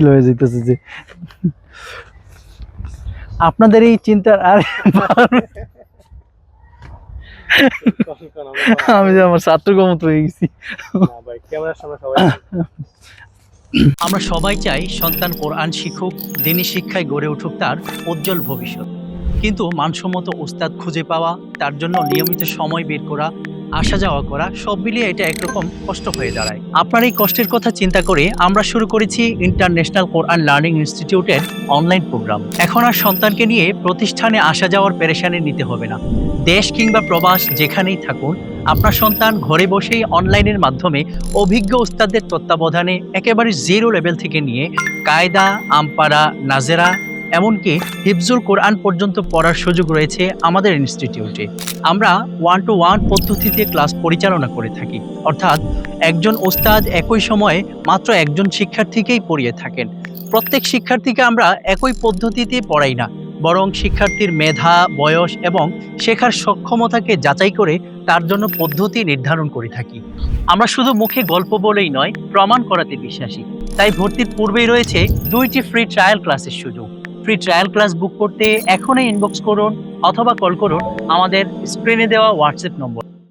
হয়ে যেতেছে যে আপনাদের এই চিন্তার আর আমি যে আমার ছাত্রকম হয়ে গেছি। আমরা সবাই চাই সন্তান কোরআন শিখুক, দ্বীনি শিক্ষায় গড়ে উঠুক তার উজ্জ্বল ভবিষ্যৎ। কিন্তু মানসম্মত উস্তাদ খুঁজে পাওয়া, তার জন্য নিয়মিত সময় বের করা, আসা যাওয়া করা, সব মিলিয়ে এটা একরকম কষ্ট হয়ে দাঁড়ায়। আপনার এই কষ্টের কথা চিন্তা করে আমরা শুরু করেছি ইন্টারন্যাশনাল কোরআন লার্নিং ইনস্টিটিউটের অনলাইন প্রোগ্রাম। এখন আর সন্তানকে নিয়ে প্রতিষ্ঠানে আসা যাওয়ার পেরেশানি নিতে হবে না। দেশ কিংবা প্রবাস যেখানেই থাকুন, আপনার সন্তান ঘরে বসেই অনলাইনের মাধ্যমে অভিজ্ঞ উস্তাদদের তত্ত্বাবধানে একেবারে জিরো লেভেল থেকে নিয়ে কায়দা, আমপারা, নাজেরা, এমনকি হিফজুল কোরআন পর্যন্ত পড়ার সুযোগ রয়েছে আমাদের ইনস্টিটিউটে। আমরা 1-to-1 পদ্ধতিতে ক্লাস পরিচালনা করে থাকি, অর্থাৎ একজন ওস্তাদ একই সময়ে মাত্র একজন শিক্ষার্থীকেই পড়িয়ে থাকেন। প্রত্যেক শিক্ষার্থীকে আমরা একই পদ্ধতিতে পড়াই না, বরং শিক্ষার্থীর মেধা, বয়স এবং শেখার সক্ষমতাকে যাচাই করে তার জন্য পদ্ধতি নির্ধারণ করে থাকি। আমরা শুধু মুখে গল্প বলেই নয়, প্রমাণ করাতে বিশ্বাসী। তাই ভর্তির পূর্বেই রয়েছে 2টি ফ্রি ট্রায়াল ক্লাসের সুযোগ। ফ্রি ট্রায়াল ক্লাস বুক করতে এখনই ইনবক্স করুন অথবা কল করুন আমাদের স্ক্রিনে দেওয়া হোয়াটসঅ্যাপ নম্বর।